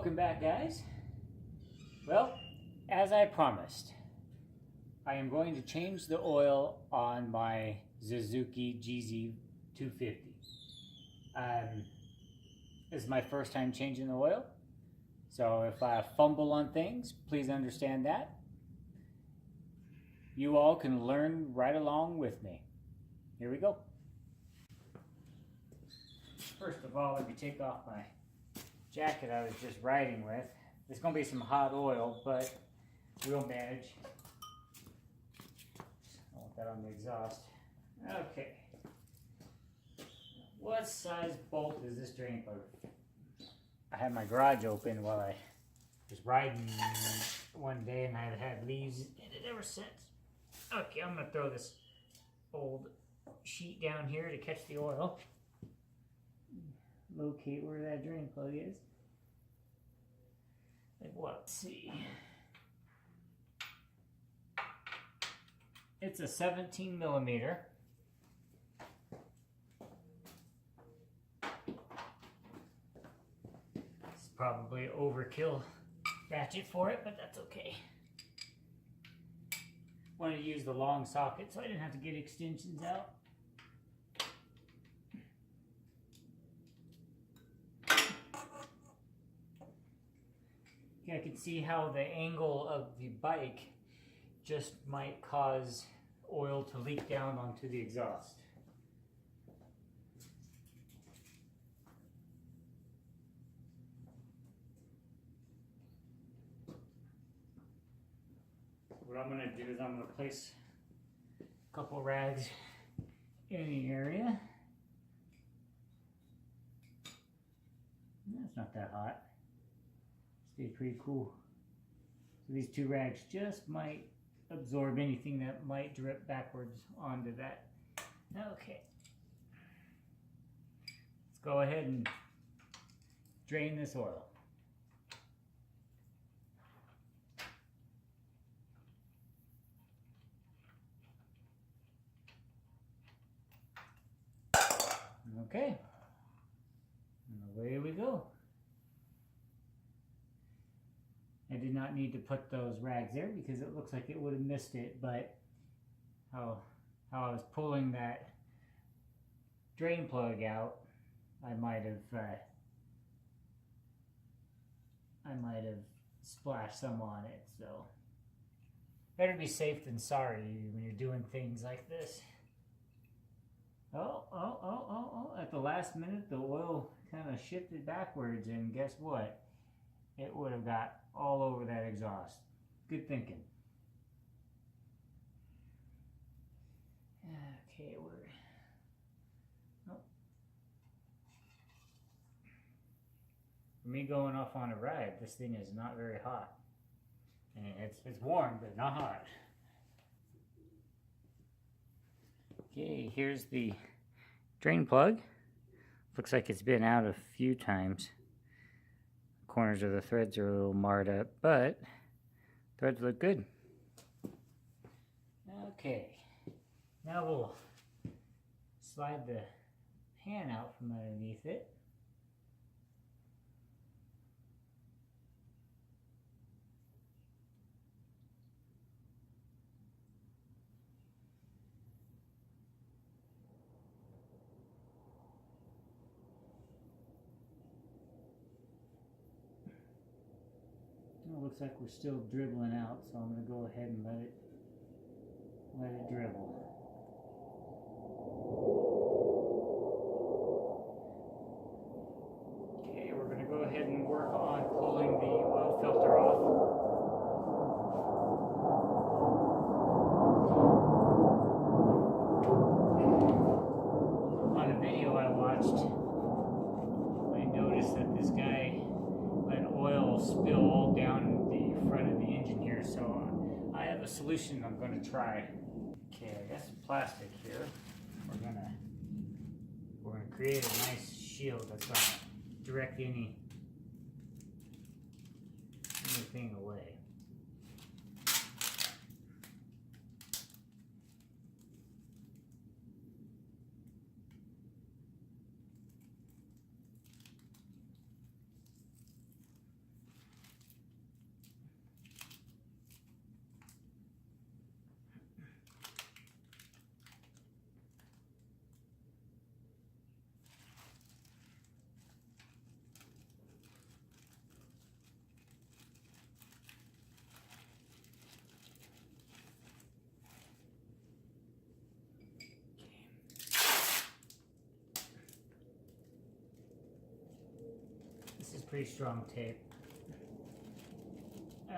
Welcome back, guys. Well, as I promised, I am going to change the oil on my Susuki GZ250. This is my first time changing the oil, so if I fumble on things, please understand that. You all can learn right along with me. Here we go. First of all, let me take off my jacket I was just riding with. There's going to be some hot oil, but we'll manage. I want that on the exhaust. Okay. What size bolt is this drain plug? I had my garage open while I was riding one day, and I've had leaves in it ever since. Okay, I'm going to throw this old sheet down here to catch the oil. Locate where that drain plug is. Like what? Let's see. It's a 17 millimeter. It's probably overkill ratchet for it, but that's okay. Wanted to use the long socket so I didn't have to get extensions out. I can see how the angle of the bike just might cause oil to leak down onto the exhaust. What I'm going to do is I'm going to place a couple rags in the area. That's not that hot. Stayed pretty cool. So these two rags just might absorb anything that might drip backwards onto that. Okay. Let's go ahead and drain this oil. Okay. And away we go. I did not need to put those rags there because it looks like it would have missed it, but how I was pulling that drain plug out, I might have splashed some on it. So better be safe than sorry when you're doing things like this. Oh, at the last minute the oil kind of shifted backwards, and guess what? It would have got all over that exhaust. Good thinking. Okay, for me going off on a ride, this thing is not very hot. And it's warm, but not hot. Okay, here's the drain plug. Looks like it's been out a few times. Corners of the threads are a little marred up, but threads look good. Okay, now we'll slide the pan out from underneath it. It looks like we're still dribbling out, so I'm going to go ahead and let it dribble. Okay, we're going to go ahead and work on pulling the oil filter off. On a video I watched, I noticed that this guy let oil spill all down the front of the engine here, so I have a solution I'm going to try. Okay, I got some plastic here. We're gonna create a nice shield that's going to direct anything away. pretty strong tape.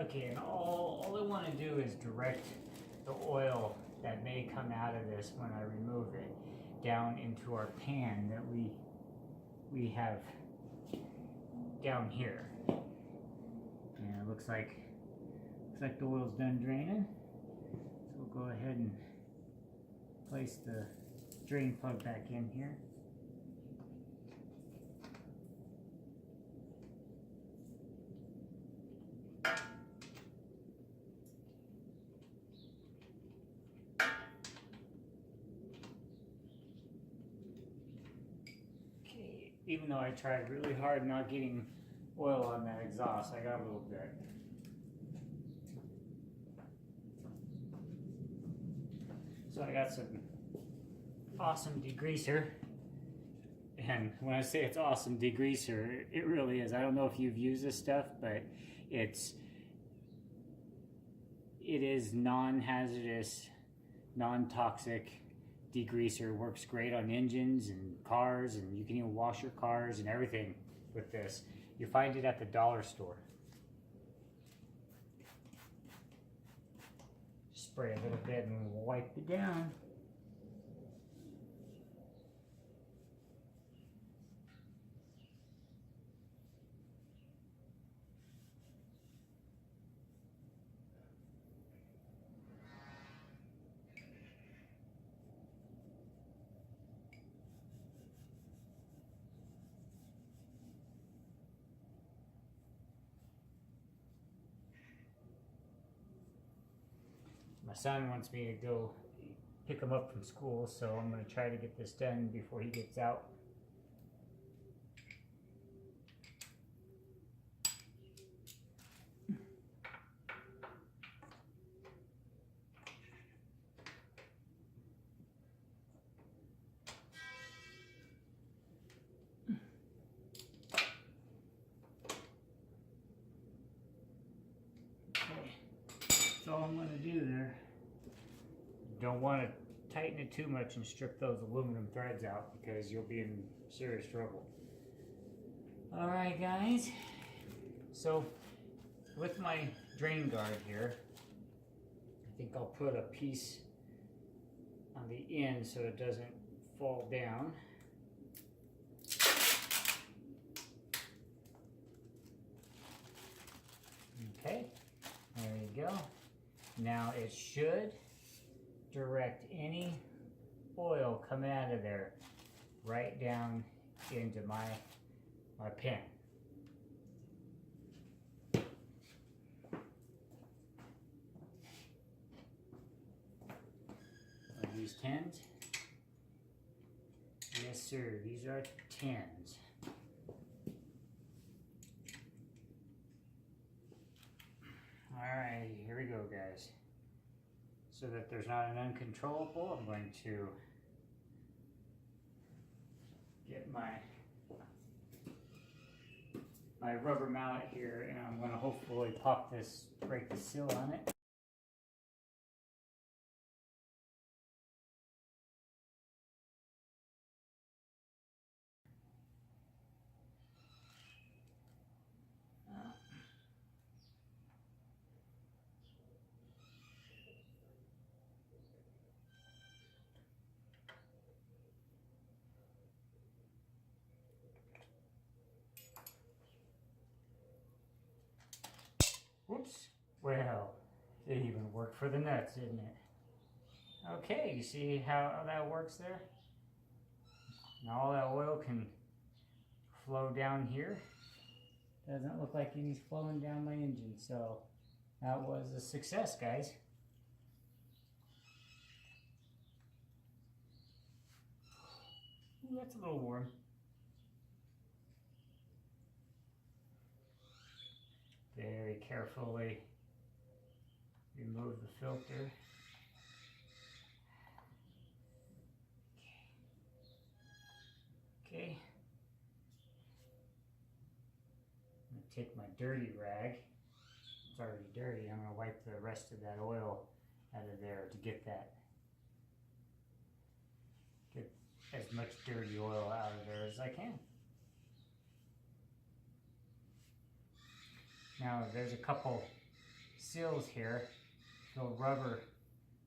Okay, and all I want to do is direct the oil that may come out of this when I remove it down into our pan that we have down here. And it looks like the oil's done draining. So we'll go ahead and place the drain plug back in here. Okay, even though I tried really hard not getting oil on that exhaust, I got a little bit. So I got some awesome degreaser, and when I say it's awesome degreaser, it really is. I don't know if you've used this stuff, but it is non-hazardous, non-toxic degreaser. Works great on engines and cars, and you can even wash your cars and everything with this. You find it at the dollar store. Spray a little bit and we'll wipe it down. My son wants me to go pick him up from school, so I'm going to try to get this done before he gets out. Okay, that's all I'm going to do there. Don't want to tighten it too much and strip those aluminum threads out because you'll be in serious trouble. Alright guys, so with my drain guard here, I think I'll put a piece on the end so it doesn't fall down. Okay, there you go. Now it should direct any oil coming out of there right down into my pan. Are these 10s? Yes sir, these are 10s. Alright, here we go guys. So that there's not an uncontrollable, I'm going to get my rubber mallet here, and I'm going to hopefully pop this, break the seal on it. Whoops. Well, it even worked for the nuts, didn't it? Okay, you see how that works there? Now all that oil can flow down here. Doesn't look like any's flowing down my engine, so that was a success, guys. Ooh, that's a little warm. Very carefully remove the filter. Okay. I'm going to take my dirty rag. It's already dirty. I'm going to wipe the rest of that oil out of there to get as much dirty oil out of there as I can. Now there's a couple seals here, feel rubber.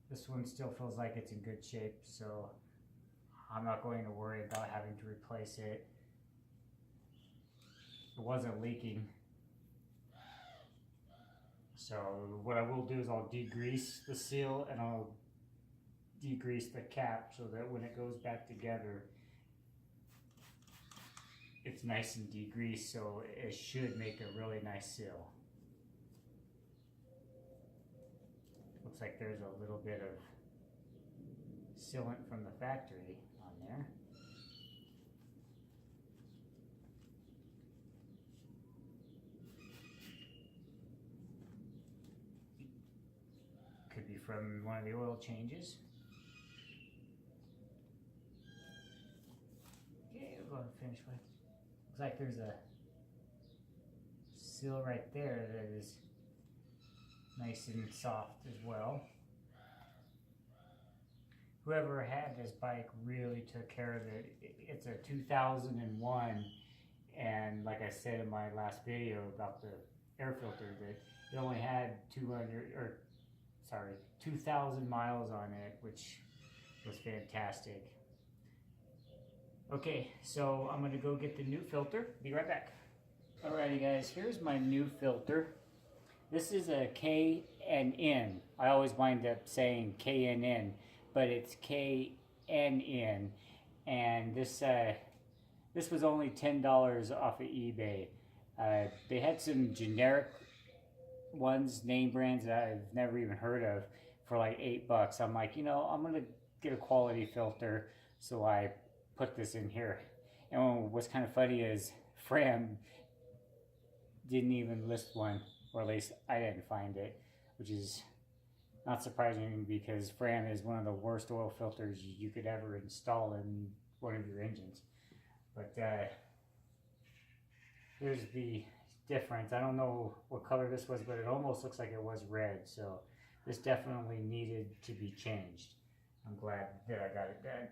This one still feels like it's in good shape, so I'm not going to worry about having to replace it. It wasn't leaking. So what I will do is I'll degrease the seal and I'll degrease the cap so that when it goes back together, it's nice and degreased, so it should make a really nice seal. Looks like there's a little bit of sealant from the factory on there. Could be from one of the oil changes. Okay, we'll go and finish with. Looks like there's a seal right there that is nice and soft as well. Whoever had this bike really took care of it. It's a 2001, and like I said in my last video about the air filter, that it only had 2,000 miles on it, which was fantastic. Okay, so I'm gonna go get the new filter. Be right back. Alrighty guys, here's my new filter. This is a K&N. I always wind up saying K&N, but it's K&N. And this was only $10 off of eBay. They had some generic ones, name brands that I've never even heard of, for like $8. I'm like, you know, I'm gonna get a quality filter, so I put this in here. And what's kind of funny is Fram didn't even list one, or at least I didn't find it, which is not surprising because Fram is one of the worst oil filters you could ever install in one of your engines. But here's the difference. I don't know what color this was, but it almost looks like it was red, so this definitely needed to be changed. I'm glad that I got it done.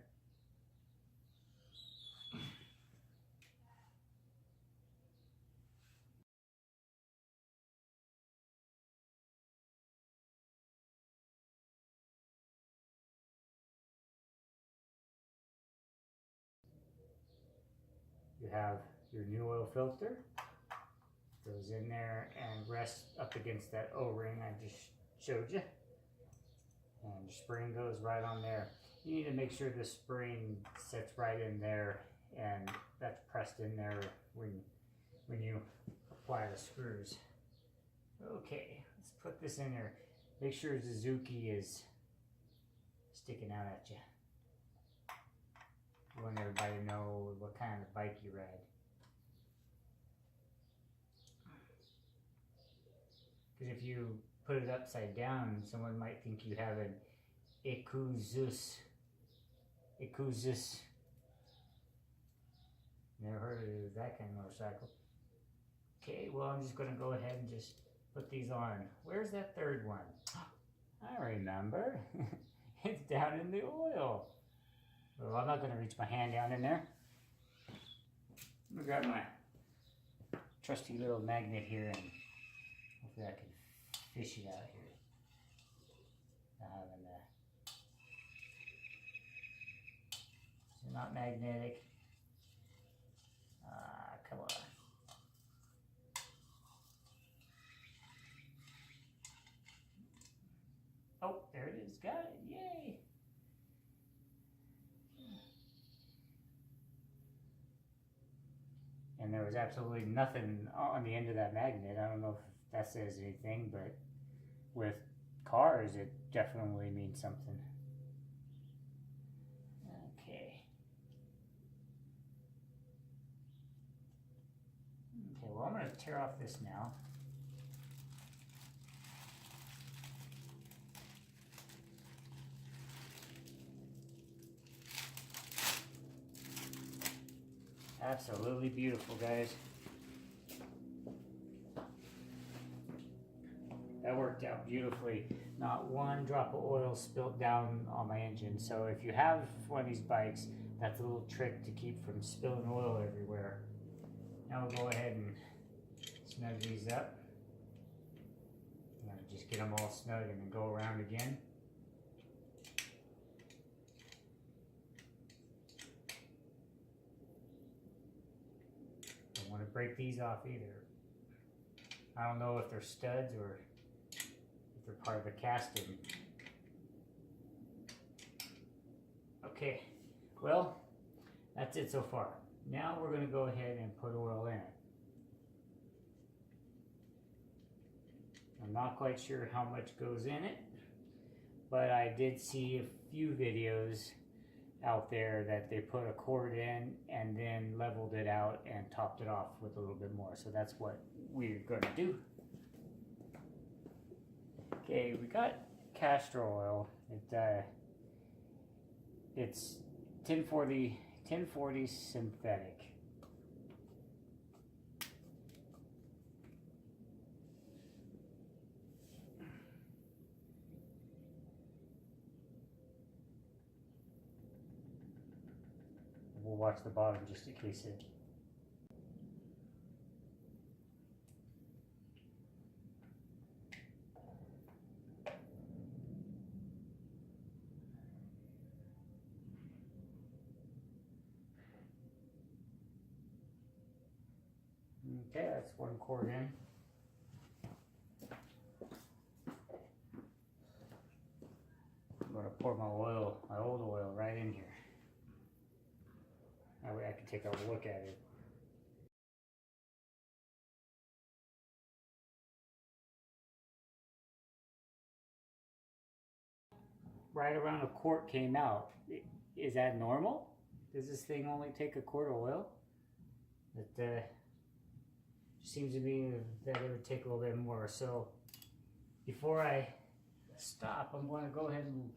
You have your new oil filter. Goes in there and rests up against that O-ring I just showed you. And the spring goes right on there. You need to make sure the spring sits right in there, and that's pressed in there when you apply the screws. Okay, let's put this in there. Make sure Suzuki is sticking out at you. You want everybody to know what kind of bike you ride. Because if you put it upside down, someone might think you have an Ikuzus. Never heard of that kind of motorcycle. Okay, well, I'm just going to go ahead and just put these on. Where's that third one? I remember. It's down in the oil. Well, I'm not going to reach my hand down in there. I'm going to grab my trusty little magnet here, and hopefully I can fish it out here. Not having that. Is it not magnetic? Come on. Oh, there it is. Got it. Yay. And there was absolutely nothing on the end of that magnet. I don't know if that says anything, but with cars, it definitely means something. Okay. Okay, well, I'm going to tear off this now. Absolutely beautiful, guys. That worked out beautifully. Not one drop of oil spilled down on my engine. So if you have one of these bikes, that's a little trick to keep from spilling oil everywhere. Now we'll go ahead and snug these up. just get them all snug and then go around again. Don't want to break these off either. I don't know if they're studs or if they're part of the casting. Okay, well, that's it so far. Now we're going to go ahead and put oil in it. I'm not quite sure how much goes in it, but I did see a few videos out there that they put a quart in and then leveled it out and topped it off with a little bit more. So that's what we're going to do. Okay, we got castor oil. It's 1040 synthetic. We'll watch the bottom just in case it. Okay, that's 1 quart in. I'm going to pour my oil, my old oil, right in here. That way I can take a look at it. Right around a quart came out. Is that normal? Does this thing only take a quart of oil? It seems to me that it would take a little bit more. So before I stop, I'm going to go ahead and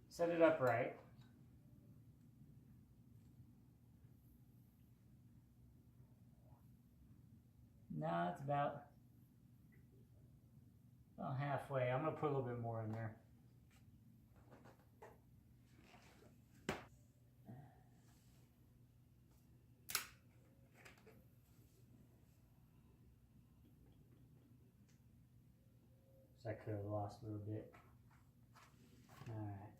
set it up right. No, it's about halfway. I'm going to put a little bit more in there. So I could have lost a little bit. Alright.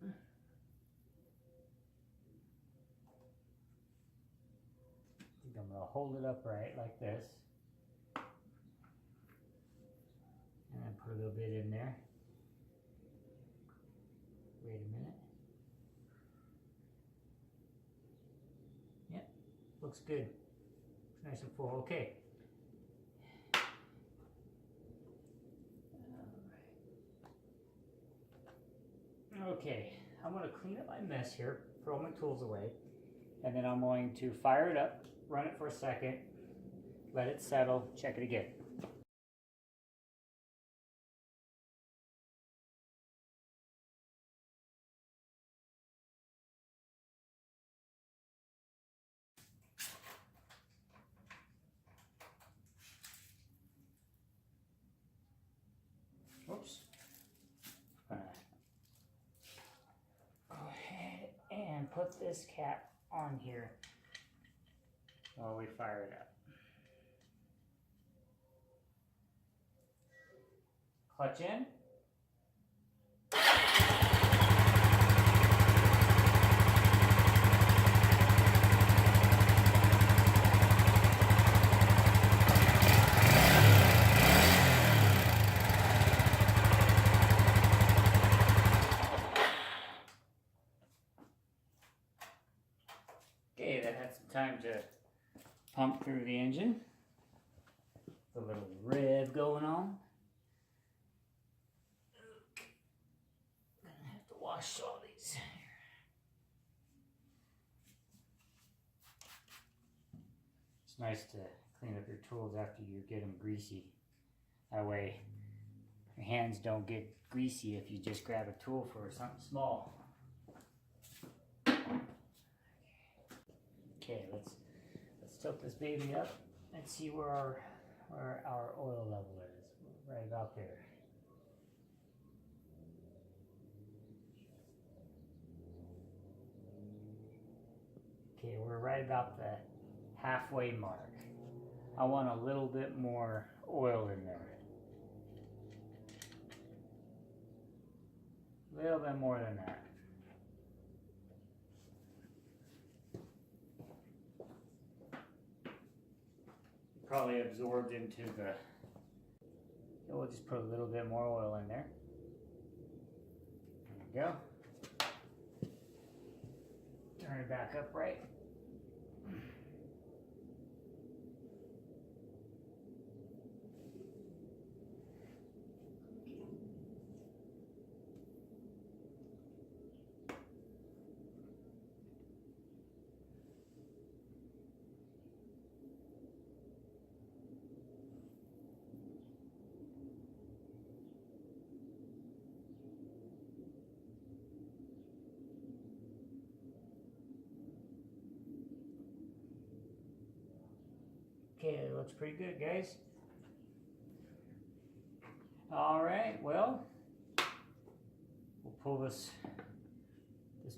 I think I'm going to hold it upright like this. And then put a little bit in there. Wait a minute. Yep, looks good. Nice and full. Okay. Okay, I'm going to clean up my mess here, throw my tools away, and then I'm going to fire it up, run it for a second, let it settle, check it again. Oops. All right. Go ahead and put this cap on here while we fire it up. Clutch in. Okay, that had some time to pump through the engine. The little rev going on. Gonna have to wash all these. It's nice to clean up your tools after you get them greasy. That way your hands don't get greasy if you just grab a tool for something small. Okay, let's tilt this baby up and see where our oil level is. Right about there. Okay, we're right about the halfway mark. I want a little bit more oil in there. A little bit more than that. Probably absorbed into the... So we'll just put a little bit more oil in there. There we go. Turn it back upright. Okay, it looks pretty good, guys. All right, well, we'll pull this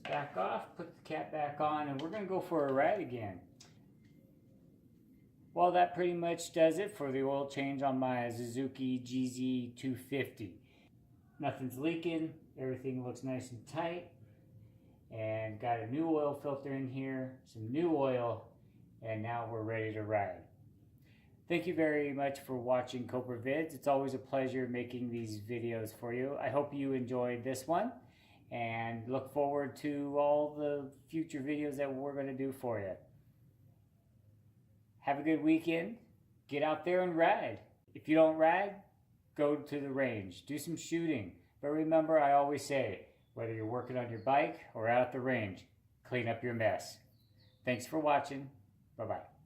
back off, put the cap back on, and we're gonna go for a ride again. Well, that pretty much does it for the oil change on my Susuki GZ250. Nothing's leaking, everything looks nice and tight, and got a new oil filter in here, some new oil, and now we're ready to ride. Thank you very much for watching Cobra Vids. It's always a pleasure making these videos for you. I hope you enjoyed this one and look forward to all the future videos that we're going to do for you. Have a good weekend. Get out there and ride. If you don't ride, go to the range. Do some shooting. But remember, I always say, whether you're working on your bike or out at the range, clean up your mess. Thanks for watching. Bye-bye.